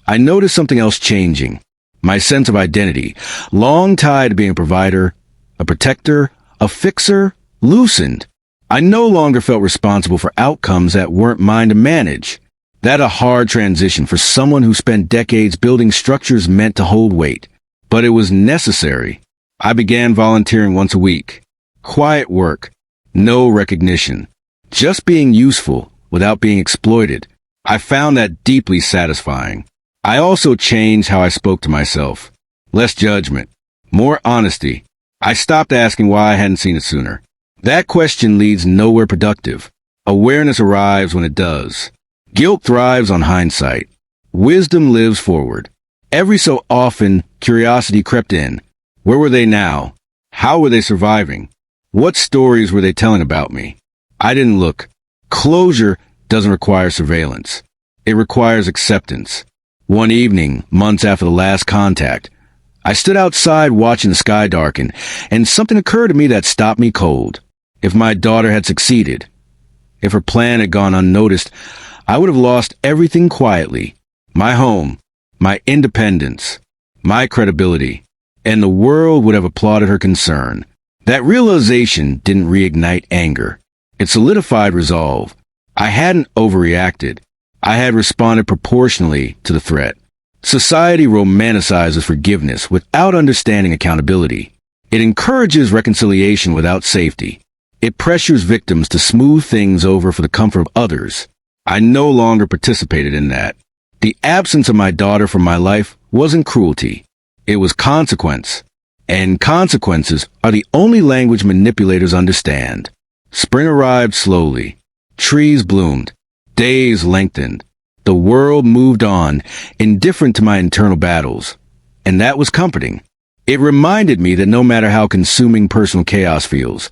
I noticed something else changing. My sense of identity, long tied to being a provider, a protector, a fixer, loosened. I no longer felt responsible for outcomes that weren't mine to manage. That a hard transition for someone who spent decades building structures meant to hold weight. But it was necessary. I began volunteering once a week. Quiet work. No recognition. Just being useful without being exploited. I found that deeply satisfying. I also changed how I spoke to myself. Less judgment. More honesty. I stopped asking why I hadn't seen it sooner. That question leads nowhere productive. Awareness arrives when it does. Guilt thrives on hindsight. Wisdom lives forward. Every so often, curiosity crept in. Where were they now? How were they surviving? What stories were they telling about me? I didn't look. Closure doesn't require surveillance. It requires acceptance. One evening, months after the last contact, I stood outside watching the sky darken, and something occurred to me that stopped me cold. If my daughter had succeeded, if her plan had gone unnoticed, I would have lost everything quietly. My home, my independence, my credibility, and the world would have applauded her concern. That realization didn't reignite anger. It solidified resolve. I hadn't overreacted. I had responded proportionally to the threat. Society romanticizes forgiveness without understanding accountability. It encourages reconciliation without safety. It pressures victims to smooth things over for the comfort of others. I no longer participated in that. The absence of my daughter from my life wasn't cruelty. It was consequence. And consequences are the only language manipulators understand. Spring arrived slowly. Trees bloomed. Days lengthened. The world moved on, indifferent to my internal battles. And that was comforting. It reminded me that no matter how consuming personal chaos feels,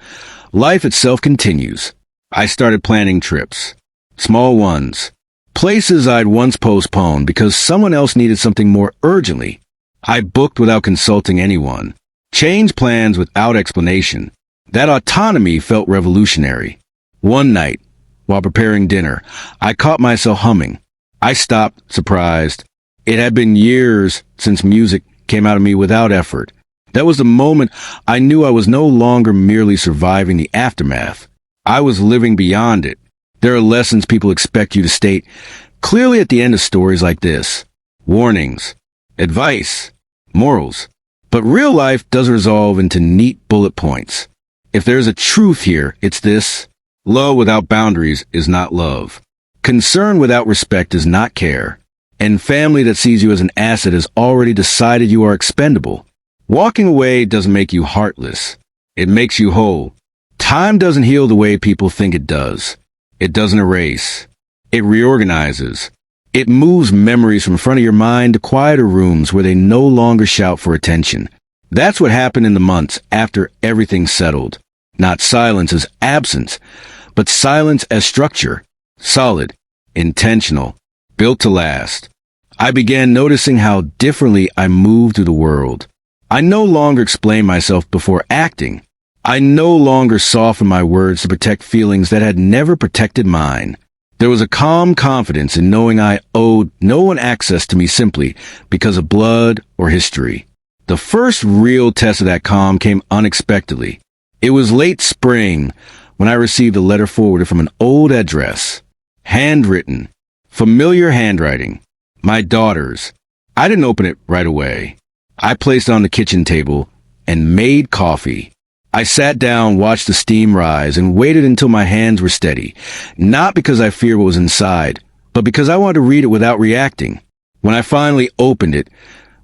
life itself continues. I started planning trips. Small ones. Places I'd once postponed because someone else needed something more urgently. I booked without consulting anyone. Changed plans without explanation. That autonomy felt revolutionary. One night, while preparing dinner, I caught myself humming. I stopped, surprised. It had been years since music came out of me without effort. That was the moment I knew I was no longer merely surviving the aftermath. I was living beyond it. There are lessons people expect you to state clearly at the end of stories like this. Warnings, advice, morals. But real life doesn't resolve into neat bullet points. If there's a truth here, it's this. Love without boundaries is not love. Concern without respect is not care. And family that sees you as an asset has already decided you are expendable. Walking away doesn't make you heartless. It makes you whole. Time doesn't heal the way people think it does. It doesn't erase. It reorganizes. It moves memories from front of your mind to quieter rooms where they no longer shout for attention. That's what happened in the months after everything settled. Not silence as absence, but silence as structure. Solid, intentional, built to last. I began noticing how differently I moved through the world. I no longer explained myself before acting. I no longer softened my words to protect feelings that had never protected mine. There was a calm confidence in knowing I owed no one access to me simply because of blood or history. The first real test of that calm came unexpectedly. It was late spring when I received a letter forwarded from an old address. Handwritten. Familiar handwriting. My daughter's. I didn't open it right away. I placed it on the kitchen table and made coffee. I sat down, watched the steam rise, and waited until my hands were steady, not because I feared what was inside, but because I wanted to read it without reacting. When I finally opened it,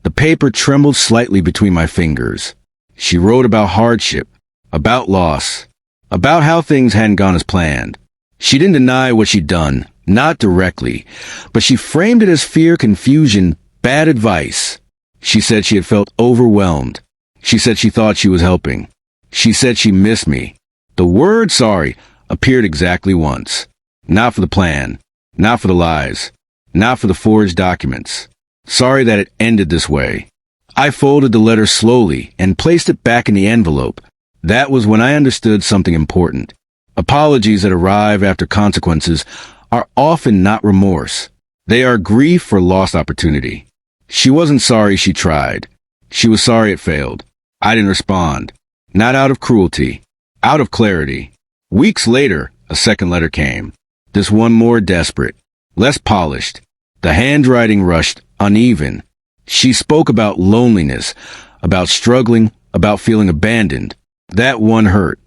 the paper trembled slightly between my fingers. She wrote about hardship, about loss, about how things hadn't gone as planned. She didn't deny what she'd done, not directly, but she framed it as fear, confusion, bad advice. She said she had felt overwhelmed. She said she thought she was helping. She said she missed me. The word sorry appeared exactly once. Not for the plan. Not for the lies. Not for the forged documents. Sorry that it ended this way. I folded the letter slowly and placed it back in the envelope. That was when I understood something important. Apologies that arrive after consequences are often not remorse. They are grief for lost opportunity. She wasn't sorry she tried. She was sorry it failed. I didn't respond. Not out of cruelty. Out of clarity. Weeks later, a second letter came. This one more desperate. Less polished. The handwriting rushed, uneven. She spoke about loneliness, about struggling, about feeling abandoned. That one hurt.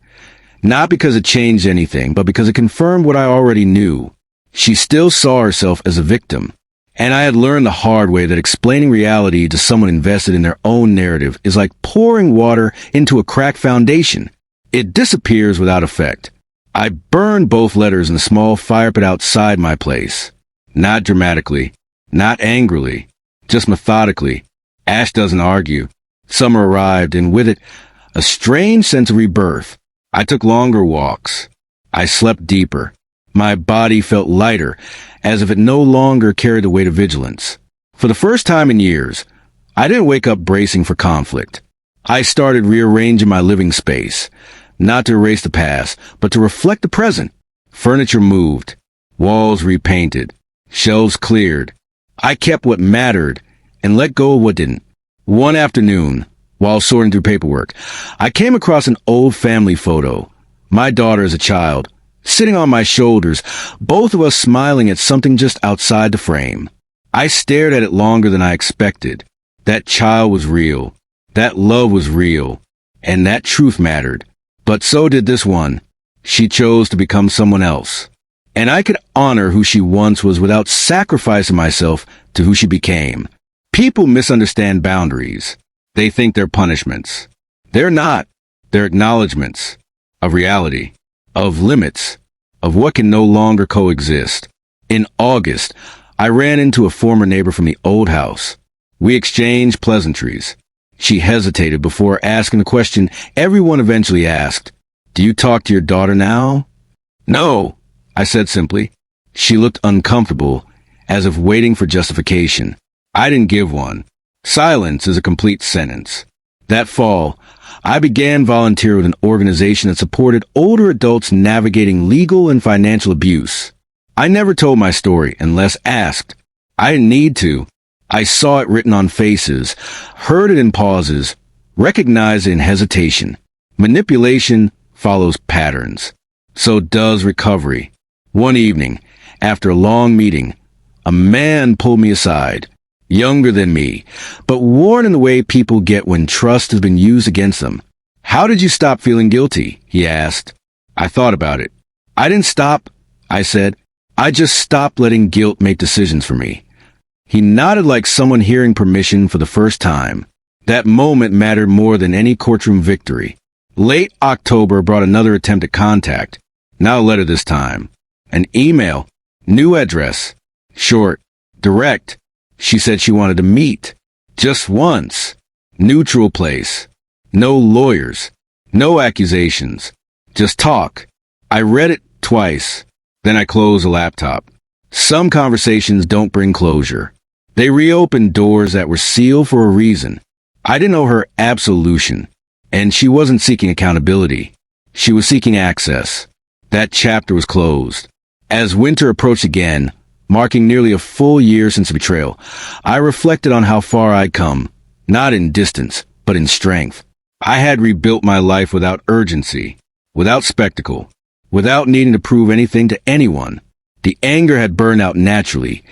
Not because it changed anything, but because it confirmed what I already knew. She still saw herself as a victim. And I had learned the hard way that explaining reality to someone invested in their own narrative is like pouring water into a cracked foundation. It disappears without effect. I burned both letters in a small fire pit outside my place. Not dramatically, not angrily, just methodically. Ash doesn't argue. Summer arrived, and with it, a strange sense of rebirth. I took longer walks. I slept deeper. My body felt lighter, as if it no longer carried the weight of vigilance. For the first time in years, I didn't wake up bracing for conflict. I started rearranging my living space, not to erase the past, but to reflect the present. Furniture moved, walls repainted, shelves cleared. I kept what mattered and let go of what didn't. One afternoon, while sorting through paperwork, I came across an old family photo. My daughter as a child, sitting on my shoulders, both of us smiling at something just outside the frame. I stared at it longer than I expected. That child was real. That love was real. And that truth mattered. But so did this one. She chose to become someone else. And I could honor who she once was without sacrificing myself to who she became. People misunderstand boundaries. They think they're punishments. They're not. They're acknowledgments of reality, of limits, of what can no longer coexist. In August, I ran into a former neighbor from the old house. We exchanged pleasantries. She hesitated before asking the question everyone eventually asked. Do you talk to your daughter now? No, I said simply. She looked uncomfortable, as if waiting for justification. I didn't give one. Silence is a complete sentence. That fall, I began volunteering with an organization that supported older adults navigating legal and financial abuse. I never told my story unless asked. I didn't need to. I saw it written on faces, heard it in pauses, recognized it in hesitation. Manipulation follows patterns. So does recovery. One evening, after a long meeting, a man pulled me aside. Younger than me, but worn in the way people get when trust has been used against them. How did you stop feeling guilty? He asked. I thought about it. I didn't stop, I said. I just stopped letting guilt make decisions for me. He nodded like someone hearing permission for the first time. That moment mattered more than any courtroom victory. Late October brought another attempt at contact. Not a letter this time. An email. New address. Short. Direct. She said she wanted to meet. Just once. Neutral place. No lawyers. No accusations. Just talk. I read it twice. Then I closed the laptop. Some conversations don't bring closure. They reopen doors that were sealed for a reason. I didn't owe her absolution. And she wasn't seeking accountability. She was seeking access. That chapter was closed. As winter approached again, marking nearly a full year since the betrayal, I reflected on how far I'd come, not in distance, but in strength. I had rebuilt my life without urgency, without spectacle, without needing to prove anything to anyone. The anger had burned out naturally,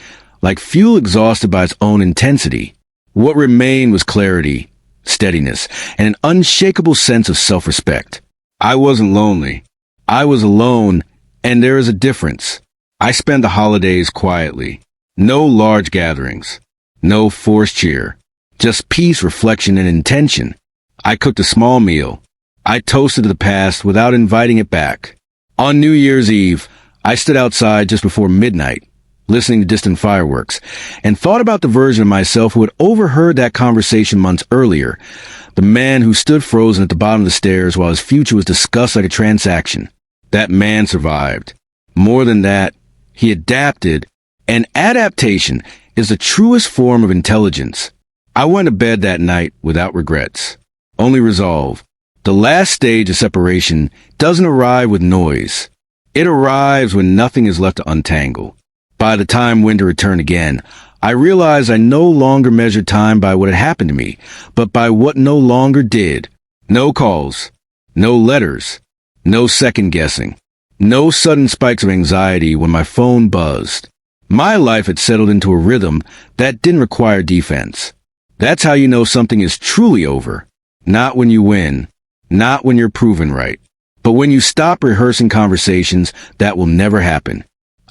like fuel exhausted by its own intensity. What remained was clarity, steadiness, and an unshakable sense of self-respect. I wasn't lonely. I was alone, and there is a difference. I spent the holidays quietly. No large gatherings. No forced cheer. Just peace, reflection, and intention. I cooked a small meal. I toasted to the past without inviting it back. On New Year's Eve, I stood outside just before midnight, listening to distant fireworks, and thought about the version of myself who had overheard that conversation months earlier, the man who stood frozen at the bottom of the stairs while his future was discussed like a transaction. That man survived. More than that, he adapted, and adaptation is the truest form of intelligence. I went to bed that night without regrets, only resolve. The last stage of separation doesn't arrive with noise. It arrives when nothing is left to untangle. By the time winter returned again, I realized I no longer measured time by what had happened to me, but by what no longer did. No calls, no letters, no second guessing. No sudden spikes of anxiety when my phone buzzed. My life had settled into a rhythm that didn't require defense. That's how you know something is truly over. Not when you win. Not when you're proven right. But when you stop rehearsing conversations, that will never happen.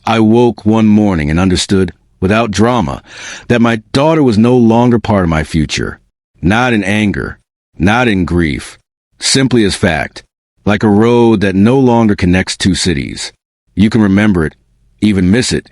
I woke one morning and understood, without drama, that my daughter was no longer part of my future. Not in anger, not in grief, simply as fact, like a road that no longer connects two cities. You can remember it, even miss it,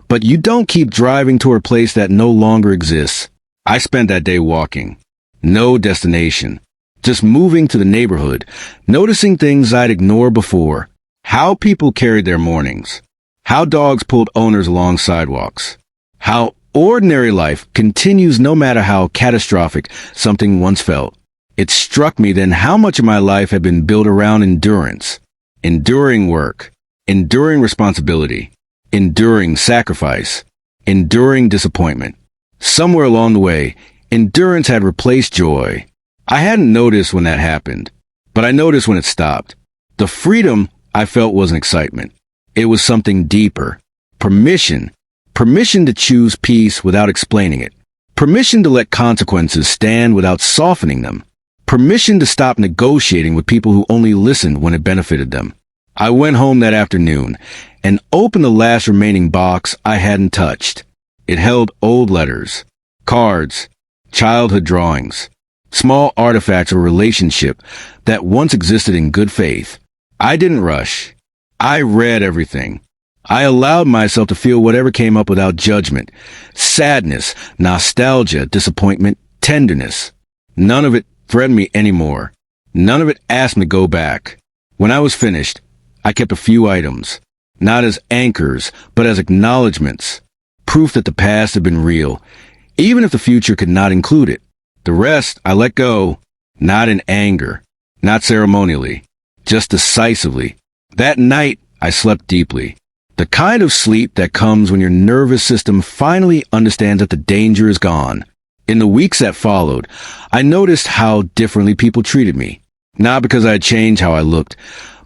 but you don't keep driving toward a place that no longer exists. I spent that day walking. No destination. Just moving to the neighborhood, noticing things I'd ignored before. How people carried their mornings. How dogs pulled owners along sidewalks. How ordinary life continues no matter how catastrophic something once felt. It struck me then how much of my life had been built around endurance. Enduring work. Enduring responsibility. Enduring sacrifice. Enduring disappointment. Somewhere along the way, endurance had replaced joy. I hadn't noticed when that happened, but I noticed when it stopped. The freedom I felt wasn't excitement. It was something deeper. Permission. Permission to choose peace without explaining it. Permission to let consequences stand without softening them. Permission to stop negotiating with people who only listened when it benefited them. I went home that afternoon and opened the last remaining box I hadn't touched. It held old letters, cards, childhood drawings, small artifacts of a relationship that once existed in good faith. I didn't rush. I read everything. I allowed myself to feel whatever came up without judgment. Sadness, nostalgia, disappointment, tenderness. None of it threatened me anymore. None of it asked me to go back. When I was finished, I kept a few items, not as anchors, but as acknowledgments. Proof that the past had been real, even if the future could not include it. The rest I let go, not in anger, not ceremonially, just decisively. That night, I slept deeply. The kind of sleep that comes when your nervous system finally understands that the danger is gone. In the weeks that followed, I noticed how differently people treated me. Not because I had changed how I looked,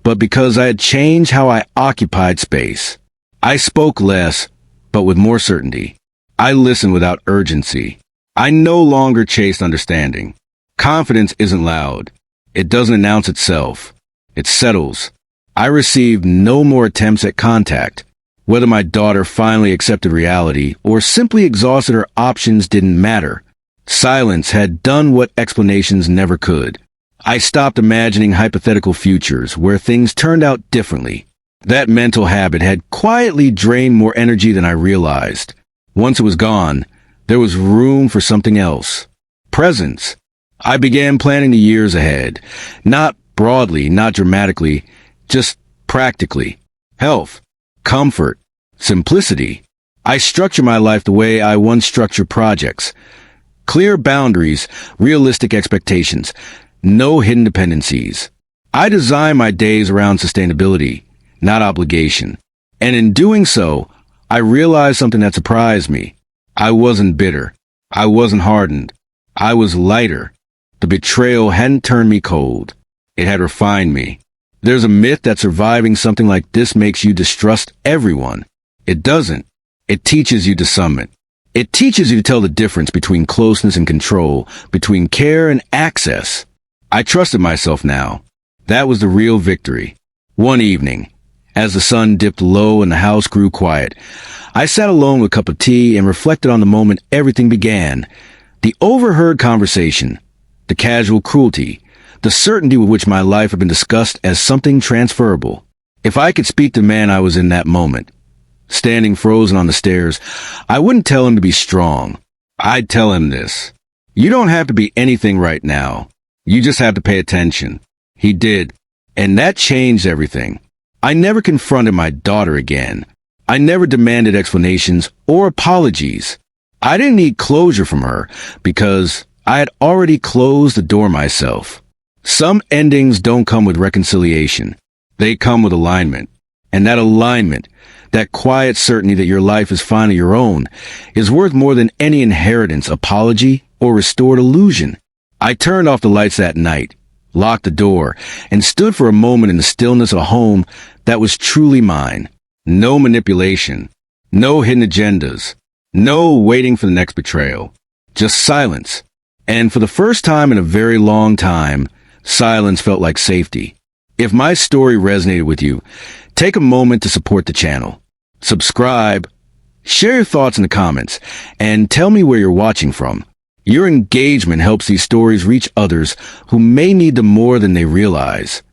but because I had changed how I occupied space. I spoke less, but with more certainty. I listened without urgency. I no longer chased understanding. Confidence isn't loud. It doesn't announce itself. It settles. I received no more attempts at contact. Whether my daughter finally accepted reality or simply exhausted her options didn't matter. Silence had done what explanations never could. I stopped imagining hypothetical futures where things turned out differently. That mental habit had quietly drained more energy than I realized. Once it was gone, there was room for something else. Presence. I began planning the years ahead. Not broadly, not dramatically, just practically. Health, comfort, simplicity. I structure my life the way I once structured projects. Clear boundaries, realistic expectations, no hidden dependencies. I design my days around sustainability, not obligation. And in doing so, I realized something that surprised me. I wasn't bitter. I wasn't hardened. I was lighter. The betrayal hadn't turned me cold. It had refined me. There's a myth that surviving something like this makes you distrust everyone. It doesn't. It teaches you discernment. It teaches you to tell the difference between closeness and control, between care and access. I trusted myself now. That was the real victory. One evening, as the sun dipped low and the house grew quiet, I sat alone with a cup of tea and reflected on the moment everything began. The overheard conversation, the casual cruelty, the certainty with which my life had been discussed as something transferable. If I could speak to the man I was in that moment, standing frozen on the stairs, I wouldn't tell him to be strong. I'd tell him this. You don't have to be anything right now. You just have to pay attention. He did, and that changed everything. I never confronted my daughter again. I never demanded explanations or apologies. I didn't need closure from her because I had already closed the door myself. Some endings don't come with reconciliation. They come with alignment. And that alignment, that quiet certainty that your life is finally your own, is worth more than any inheritance, apology, or restored illusion. I turned off the lights that night, locked the door, and stood for a moment in the stillness of a home that was truly mine. No manipulation, no hidden agendas, no waiting for the next betrayal. Just silence. And for the first time in a very long time, silence felt like safety. If my story resonated with you, take a moment to support the channel. Subscribe, share your thoughts in the comments, and tell me where you're watching from. Your engagement helps these stories reach others who may need them more than they realize.